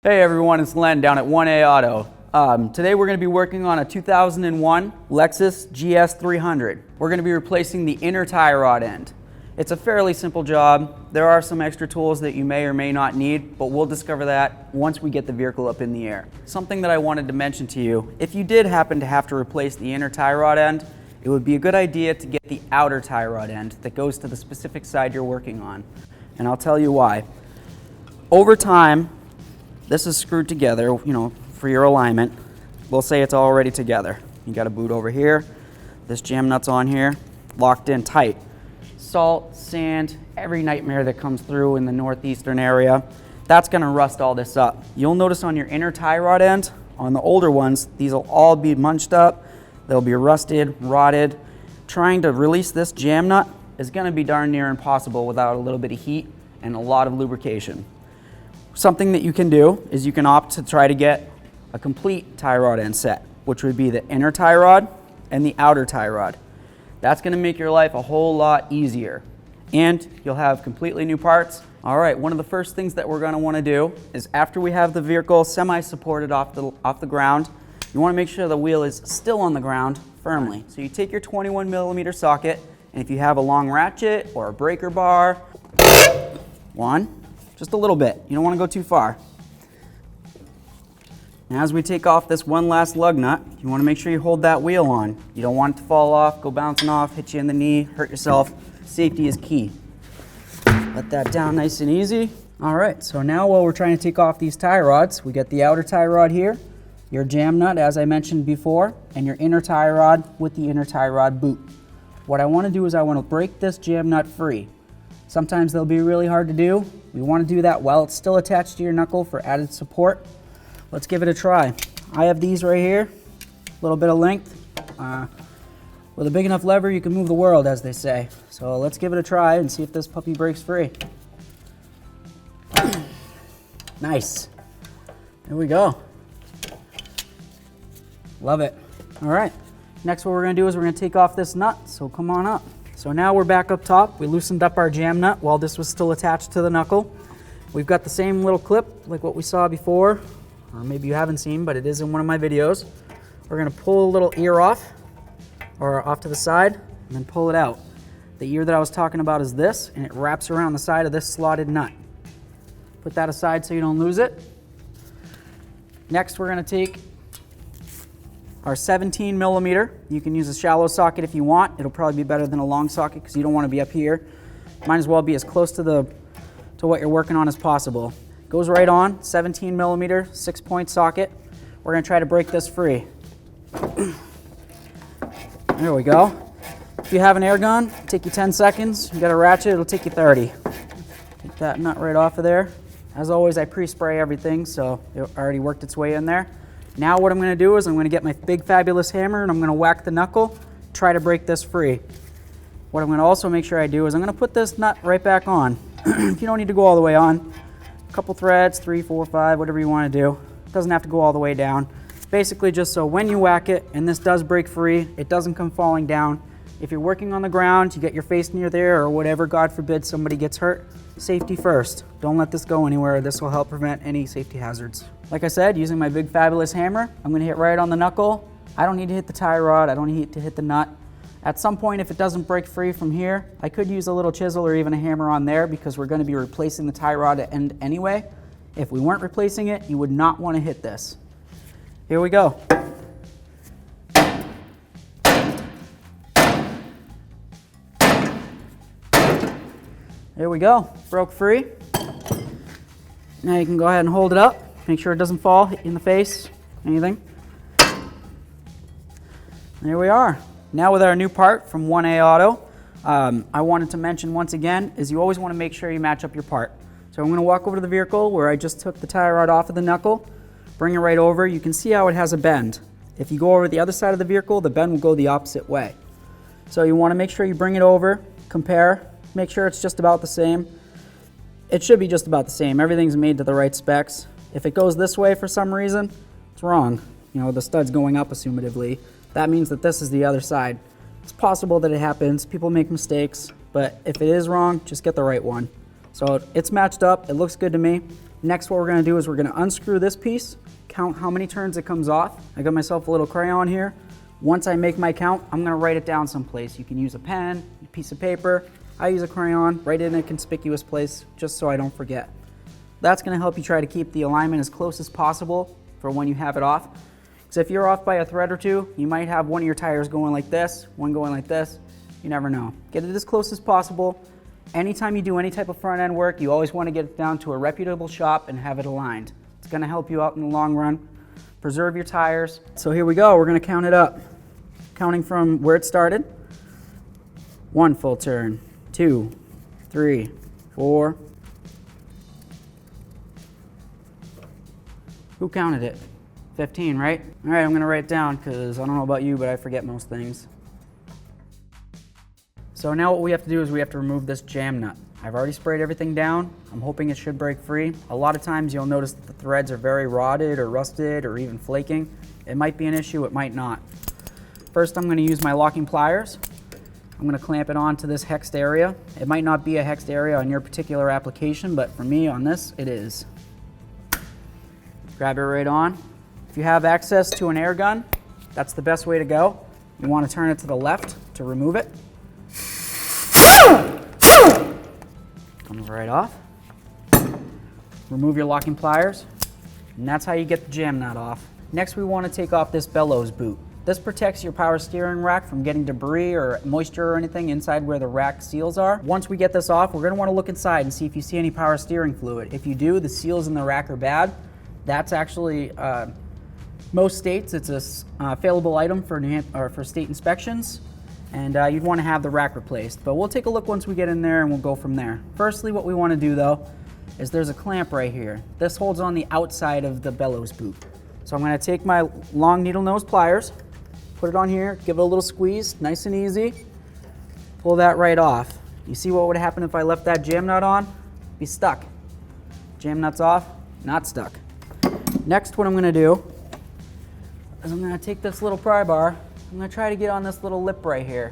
Hey everyone, it's Len down at 1A Auto. Today we're going to be working on a 2001 Lexus GS300. We're going to be replacing the inner tie rod end. It's a fairly simple job. There are some extra tools that you may or may not need, but we'll discover that once we get the vehicle up in the air. Something that I wanted to mention to you, if you did happen to have to replace the inner tie rod end, it would be a good idea to get the outer tie rod end that goes to the specific side you're working on. And I'll tell you why. Over time, this is screwed together, for your alignment. We'll say it's already together. You got a boot over here. This jam nut's on here, locked in tight. Salt, sand, every nightmare that comes through in the northeastern area, that's gonna rust all this up. You'll notice on your inner tie rod end, on the older ones, these will all be munched up. They'll be rusted, rotted. Trying to release this jam nut is gonna be darn near impossible without a little bit of heat and a lot of lubrication. Something that you can do is you can opt to try to get a complete tie rod end set, which would be the inner tie rod and the outer tie rod. That's going to make your life a whole lot easier, and you'll have completely new parts. All right, one of the first things that we're going to want to do is after we have the vehicle semi-supported off the ground, you want to make sure the wheel is still on the ground firmly. So you take your 21mm socket, and if you have a long ratchet or a breaker bar, just a little bit. You don't want to go too far. Now as we take off this one last lug nut, you want to make sure you hold that wheel on. You don't want it to fall off, go bouncing off, hit you in the knee, hurt yourself. Safety is key. Let that down nice and easy. All right, so now while we're trying to take off these tie rods, we get the outer tie rod here, your jam nut as I mentioned before, and your inner tie rod with the inner tie rod boot. What I want to do is I want to break this jam nut free. Sometimes they'll be really hard to do. We want to do that while it's still attached to your knuckle for added support. Let's give it a try. I have these right here, a little bit of length. With a big enough lever, you can move the world, as they say. So let's give it a try and see if this puppy breaks free. Nice. There we go. Love it. All right. Next, what we're going to do is we're going to take off this nut. So come on up. So now we're back up top. We loosened up our jam nut while this was still attached to the knuckle. We've got the same little clip like what we saw before, or maybe you haven't seen, but it is in one of my videos. We're gonna pull a little ear off, or off to the side, and then pull it out. The ear that I was talking about is this, and it wraps around the side of this slotted nut. Put that aside so you don't lose it. Next, we're gonna take our 17mm. You can use a shallow socket if you want. It'll probably be better than a long socket because you don't want to be up here. Might as well be as close to what you're working on as possible. Goes right on, 17mm, 6-point socket. We're going to try to break this free. There we go. If you have an air gun, it'll take you 10 seconds. You got a ratchet, it'll take you 30. Take that nut right off of there. As always, I pre-spray everything, so it already worked its way in there. Now what I'm going to do is I'm going to get my big fabulous hammer and I'm going to whack the knuckle, try to break this free. What I'm going to also make sure I do is I'm going to put this nut right back on. You don't need to go all the way on. A couple threads, 3, 4, 5, whatever you want to do. It doesn't have to go all the way down. Basically just so when you whack it and this does break free, it doesn't come falling down. If you're working on the ground, you get your face near there or whatever, God forbid somebody gets hurt, safety first. Don't let this go anywhere. This will help prevent any safety hazards. Like I said, using my big fabulous hammer, I'm going to hit right on the knuckle. I don't need to hit the tie rod. I don't need to hit the nut. At some point, if it doesn't break free from here, I could use a little chisel or even a hammer on there because we're going to be replacing the tie rod end anyway. If we weren't replacing it, you would not want to hit this. Here we go. There we go. Broke free. Now you can go ahead and hold it up. Make sure it doesn't fall, hit you in the face, anything. There we are. Now with our new part from 1A Auto, I wanted to mention once again is you always want to make sure you match up your part. So I'm going to walk over to the vehicle where I just took the tie rod off of the knuckle, bring it right over. You can see how it has a bend. If you go over the other side of the vehicle, the bend will go the opposite way. So you want to make sure you bring it over, compare, make sure it's just about the same. It should be just about the same. Everything's made to the right specs. If it goes this way for some reason, it's wrong. The stud's going up assumedly. That means that this is the other side. It's possible that it happens. People make mistakes, but if it is wrong, just get the right one. So it's matched up. It looks good to me. Next, what we're gonna do is we're gonna unscrew this piece, count how many turns it comes off. I got myself a little crayon here. Once I make my count, I'm gonna write it down someplace. You can use a pen, a piece of paper. I use a crayon, write it in a conspicuous place just so I don't forget. That's gonna help you try to keep the alignment as close as possible for when you have it off. So if you're off by a thread or two, you might have one of your tires going like this, one going like this. You never know. Get it as close as possible. Anytime you do any type of front end work, you always want to get it down to a reputable shop and have it aligned. It's going to help you out in the long run. Preserve your tires. So here we go. We're going to count it up. Counting from where it started. 1 full turn, 2, 3, 4. Who counted it? 15, right? All right, I'm going to write it down because I don't know about you, but I forget most things. So now what we have to do is we have to remove this jam nut. I've already sprayed everything down. I'm hoping it should break free. A lot of times you'll notice that the threads are very rotted or rusted or even flaking. It might be an issue, it might not. First, I'm going to use my locking pliers. I'm going to clamp it onto this hexed area. It might not be a hexed area on your particular application, but for me on this, it is. Grab it right on. If you have access to an air gun, that's the best way to go. You want to turn it to the left to remove it. Comes right off. Remove your locking pliers, and that's how you get the jam nut off. Next, we want to take off this bellows boot. This protects your power steering rack from getting debris or moisture or anything inside where the rack seals are. Once we get this off, we're going to want to look inside and see if you see any power steering fluid. If you do, the seals in the rack are bad. That's actually, most states, it's a failable item for state inspections. And you'd want to have the rack replaced. But we'll take a look once we get in there and we'll go from there. Firstly, what we want to do though, is there's a clamp right here. This holds on the outside of the bellows boot. So I'm going to take my long needle nose pliers, put it on here, give it a little squeeze, nice and easy. Pull that right off. You see what would happen if I left that jam nut on? Be stuck. Jam nut's off, not stuck. Next, what I'm going to do is I'm going to take this little pry bar. I'm going to try to get on this little lip right here.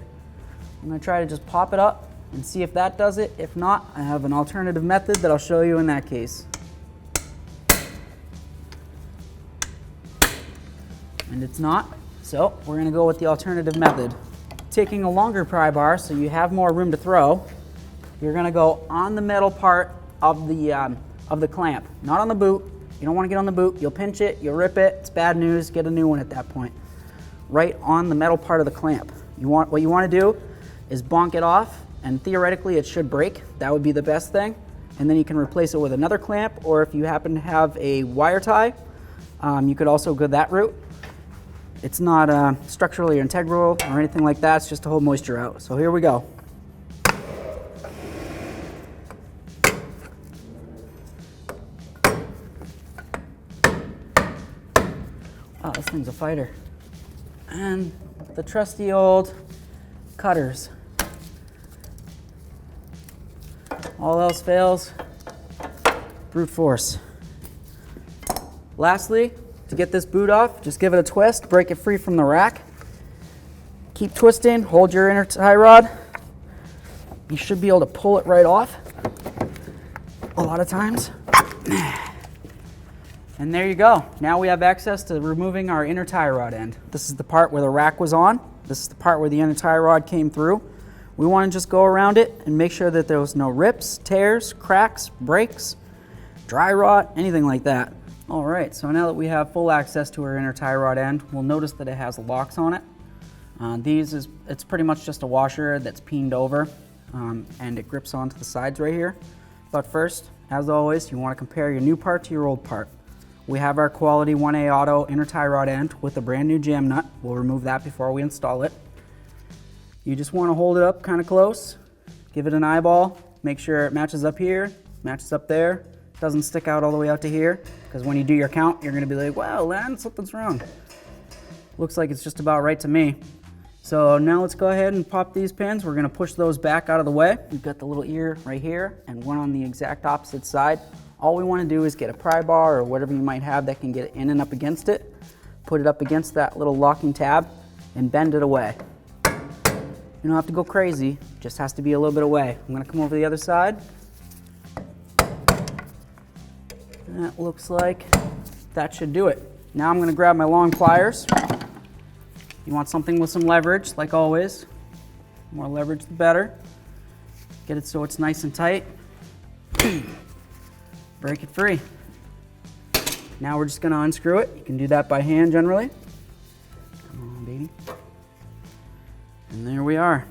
I'm going to try to just pop it up and see if that does it. If not, I have an alternative method that I'll show you in that case. And it's not, so we're going to go with the alternative method. Taking a longer pry bar so you have more room to throw, you're going to go on the metal part of the clamp, not on the boot. You don't want to get on the boot. You'll pinch it, you'll rip it. It's bad news. Get a new one at that point. Right on the metal part of the clamp. What you want to do is bonk it off, and theoretically it should break. That would be the best thing. And then you can replace it with another clamp, or if you happen to have a wire tie, you could also go that route. It's not structurally integral or anything like that. It's just to hold moisture out. So here we go. Wow, this thing's a fighter. And the trusty old cutters. All else fails, brute force. Lastly, to get this boot off, just give it a twist, break it free from the rack. Keep twisting, hold your inner tie rod. You should be able to pull it right off a lot of times. And there you go. Now we have access to removing our inner tie rod end. This is the part where the rack was on. This is the part where the inner tie rod came through. We want to just go around it and make sure that there was no rips, tears, cracks, breaks, dry rot, anything like that. All right, so now that we have full access to our inner tie rod end, we'll notice that it has locks on it. It's pretty much just a washer that's peened over, and it grips onto the sides right here. But first, as always, you want to compare your new part to your old part. We have our quality 1A Auto inner tie rod end with a brand new jam nut. We'll remove that before we install it. You just want to hold it up kind of close, give it an eyeball, make sure it matches up here, matches up there, doesn't stick out all the way out to here, because when you do your count, you're going to be like, wow, Len, something's wrong. Looks like it's just about right to me. So now let's go ahead and pop these pins. We're going to push those back out of the way. We've got the little ear right here and one on the exact opposite side. All we want to do is get a pry bar or whatever you might have that can get in and up against it, put it up against that little locking tab, and bend it away. You don't have to go crazy, just has to be a little bit away. I'm going to come over to the other side. That looks like that should do it. Now I'm going to grab my long pliers. You want something with some leverage, like always. The more leverage, the better. Get it so it's nice and tight. Break it free. Now we're just going to unscrew it. You can do that by hand generally. Come on, baby. And there we are.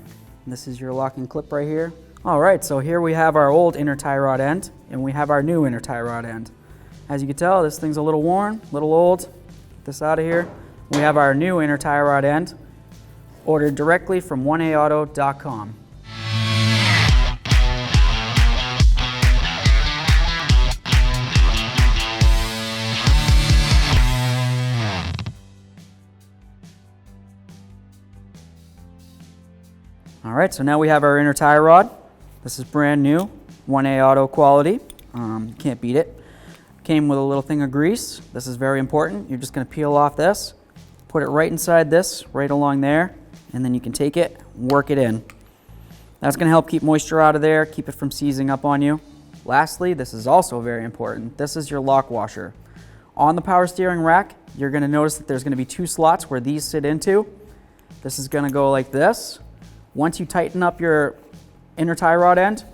This is your locking clip right here. All right, so here we have our old inner tie rod end, and we have our new inner tie rod end. As you can tell, this thing's a little worn, a little old. Get this out of here. We have our new inner tie rod end, ordered directly from 1aauto.com. All right, so now we have our inner tie rod. This is brand new, 1A Auto quality. Can't beat it. Came with a little thing of grease. This is very important. You're just gonna peel off this, put it right inside this, right along there, and then you can take it, work it in. That's gonna help keep moisture out of there, keep it from seizing up on you. Lastly, this is also very important. This is your lock washer. On the power steering rack, you're gonna notice that there's gonna be 2 slots where these sit into. This is gonna go like this. Once you tighten up your inner tie rod end,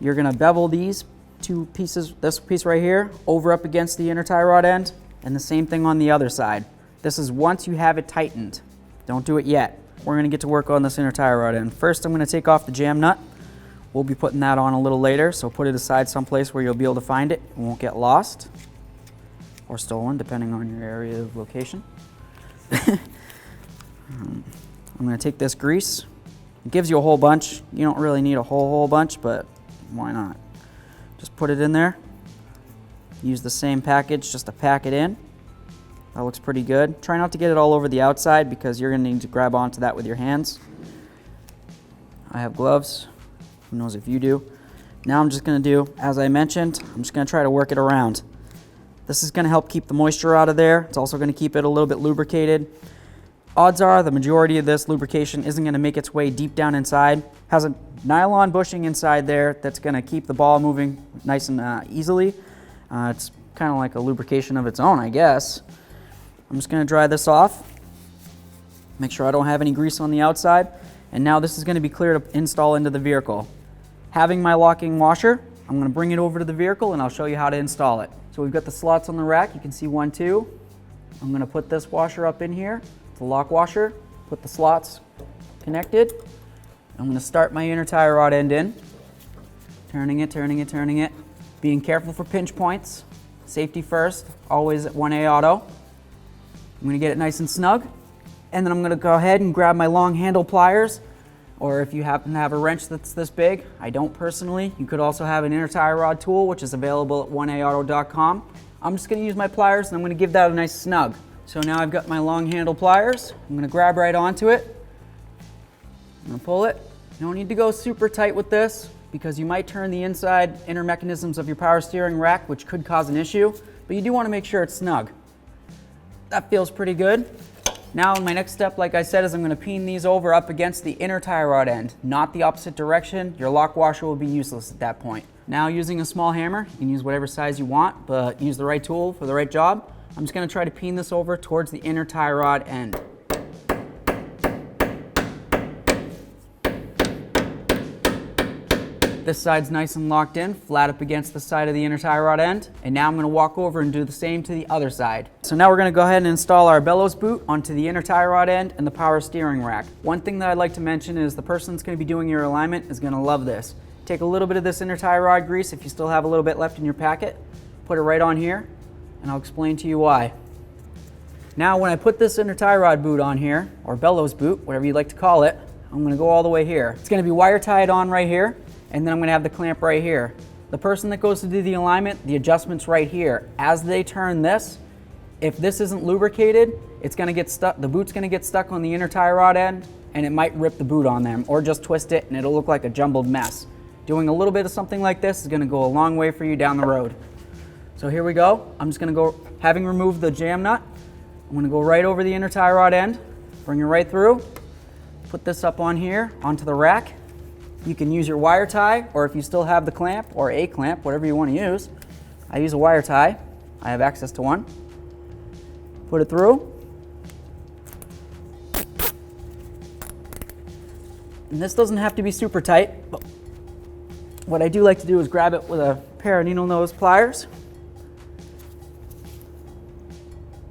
you're gonna bevel these 2 pieces, this piece right here, over up against the inner tie rod end, and the same thing on the other side. This is once you have it tightened. Don't do it yet. We're gonna get to work on this inner tie rod end. First, I'm gonna take off the jam nut. We'll be putting that on a little later, so put it aside someplace where you'll be able to find it. It won't get lost or stolen, depending on your area of location. I'm gonna take this grease. It gives you a whole bunch. You don't really need a whole bunch, but why not? Just put it in there. Use the same package just to pack it in. That looks pretty good. Try not to get it all over the outside because you're gonna need to grab onto that with your hands. I have gloves. Who knows if you do? Now I'm just gonna do, as I mentioned, I'm just gonna try to work it around. This is gonna help keep the moisture out of there. It's also gonna keep it a little bit lubricated. Odds are the majority of this lubrication isn't going to make its way deep down inside. Has a nylon bushing inside there that's going to keep the ball moving nice and easily. It's kind of like a lubrication of its own, I guess. I'm just going to dry this off. Make sure I don't have any grease on the outside. And now this is going to be clear to install into the vehicle. Having my locking washer, I'm going to bring it over to the vehicle and I'll show you how to install it. So we've got the slots on the rack. You can see 1, 2. I'm going to put this washer up in here. The lock washer, put the slots connected. I'm going to start my inner tie rod end in. Turning it. Being careful for pinch points. Safety first, always at 1A Auto. I'm going to get it nice and snug. And then I'm going to go ahead and grab my long handle pliers. Or if you happen to have a wrench that's this big, I don't personally. You could also have an inner tie rod tool, which is available at 1aauto.com. I'm just going to use my pliers and I'm going to give that a nice snug. So now I've got my long handle pliers. I'm gonna grab right onto it. I'm gonna pull it. You don't need to go super tight with this because you might turn the inside inner mechanisms of your power steering rack, which could cause an issue, but you do wanna make sure it's snug. That feels pretty good. Now my next step, like I said, is I'm gonna peen these over up against the inner tie rod end, not the opposite direction. Your lock washer will be useless at that point. Now using a small hammer, you can use whatever size you want, but use the right tool for the right job. I'm just going to try to peen this over towards the inner tie rod end. This side's nice and locked in, flat up against the side of the inner tie rod end. And now I'm going to walk over and do the same to the other side. So now we're going to go ahead and install our bellows boot onto the inner tie rod end and the power steering rack. One thing that I'd like to mention is the person that's going to be doing your alignment is going to love this. Take a little bit of this inner tie rod grease if you still have a little bit left in your packet. Put it right on here. And I'll explain to you why. Now when I put this inner tie rod boot on here, or bellows boot, whatever you'd like to call it, I'm going to go all the way here. It's going to be wire tied on right here, and then I'm going to have the clamp right here. The person that goes to do the alignment, the adjustment's right here. As they turn this, if this isn't lubricated, it's going to get stuck. The boot's going to get stuck on the inner tie rod end, and it might rip the boot on them, or just twist it, and it'll look like a jumbled mess. Doing a little bit of something like this is going to go a long way for you down the road. So here we go. I'm just going to go, having removed the jam nut, I'm going to go right over the inner tie rod end, bring it right through, put this up on here, onto the rack. You can use your wire tie, or if you still have the clamp, or a clamp, whatever you want to use, I use a wire tie. I have access to one. Put it through. And this doesn't have to be super tight, but what I do like to do is grab it with a pair of needle nose pliers.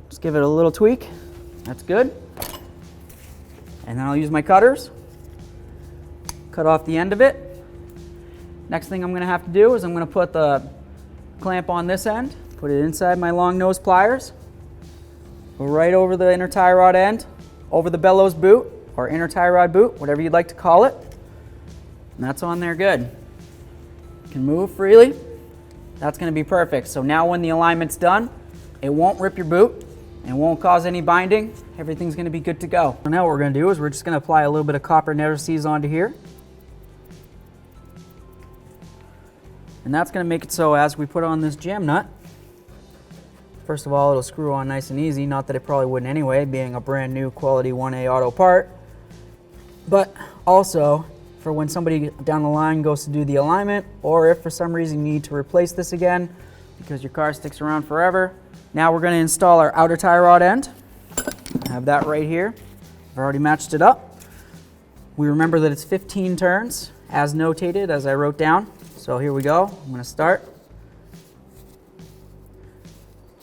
Just give it a little tweak. That's good. And then I'll use my cutters. Cut off the end of it. Next thing I'm going to have to do is I'm going to put the clamp on this end, put it inside my long nose pliers, go right over the inner tie rod end, over the bellows boot, or inner tie rod boot, whatever you'd like to call it. And that's on there good. You can move freely. That's going to be perfect. So now when the alignment's done, it won't rip your boot, it won't cause any binding. Everything's going to be good to go. So now what we're going to do is we're just going to apply a little bit of copper netter seize onto here. And that's going to make it so as we put on this jam nut, first of all, it'll screw on nice and easy. Not that it probably wouldn't anyway, being a brand new quality 1A auto part. But also, for when somebody down the line goes to do the alignment, or if for some reason you need to replace this again because your car sticks around forever. Now we're going to install our outer tie rod end. I have that right here. I've already matched it up. We remember that it's 15 turns, as notated, as I wrote down. So here we go. I'm going to start.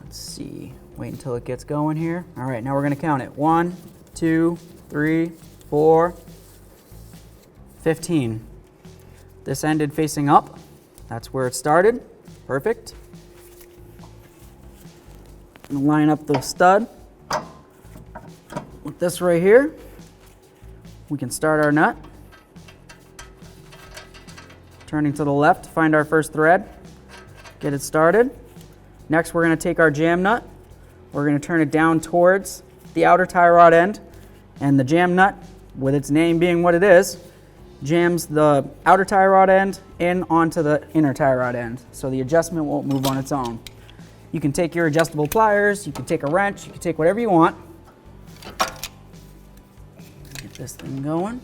Let's see. Wait until it gets going here. All right, now we're going to count it. 1, 2, 3, 4, 15. This ended facing up. That's where it started. Perfect. I'm going to line up the stud with this right here. We can start our nut. Turning to the left to find our first thread. Get it started. Next, we're going to take our jam nut. We're going to turn it down towards the outer tie rod end. And the jam nut, with its name being what it is, jams the outer tie rod end in onto the inner tie rod end. So the adjustment won't move on its own. You can take your adjustable pliers, you can take a wrench, you can take whatever you want. Get this thing going.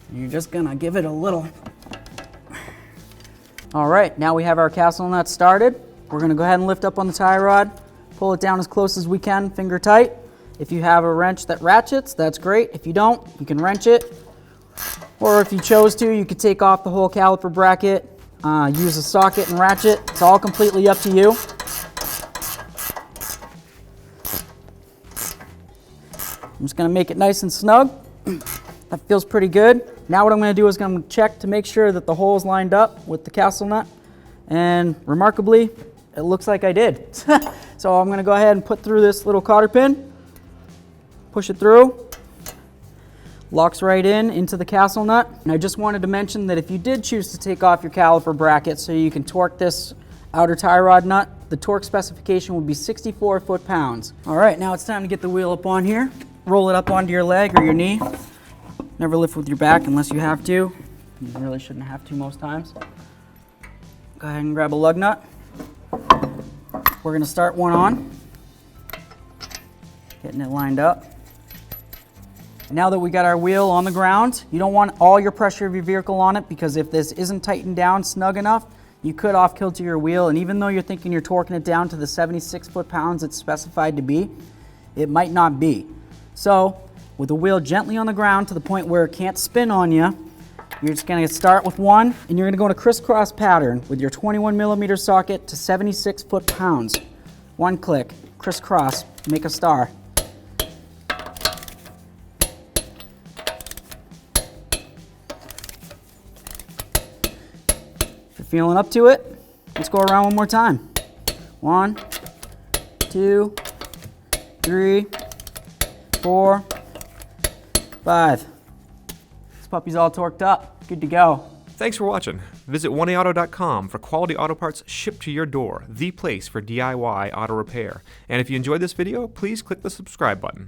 And you're just going to give it a little. All right, now we have our castle nut started. We're going to go ahead and lift up on the tie rod, pull it down as close as we can, finger tight. If you have a wrench that ratchets, that's great. If you don't, you can wrench it. Or if you chose to, you could take off the whole caliper bracket, use a socket and ratchet. It's all completely up to you. I'm just going to make it nice and snug. That feels pretty good. Now what I'm going to do is I'm going to check to make sure that the hole is lined up with the castle nut. And remarkably, it looks like I did. So I'm going to go ahead and put through this little cotter pin, push it through, locks right into the castle nut. And I just wanted to mention that if you did choose to take off your caliper bracket so you can torque this outer tie rod nut, the torque specification would be 64 foot-pounds. All right, now it's time to get the wheel up on here. Roll it up onto your leg or your knee. Never lift with your back unless you have to. You really shouldn't have to most times. Go ahead and grab a lug nut. We're going to start one on. Getting it lined up. Now that we got our wheel on the ground, you don't want all your pressure of your vehicle on it, because if this isn't tightened down snug enough, you could off-kilter your wheel, and even though you're thinking you're torquing it down to the 76 foot-pounds it's specified to be, it might not be. So, with the wheel gently on the ground to the point where it can't spin on you, you're just going to start with one, and you're going to go in a crisscross pattern with your 21mm socket to 76 foot-pounds. One click, crisscross, make a star. If you're feeling up to it, let's go around one more time. 1, 2, 3, 4, 5. This puppy's all torqued up. Good to go. Thanks for watching. Visit 1AAuto.com for quality auto parts shipped to your door, the place for DIY auto repair. And if you enjoyed this video, please click the subscribe button.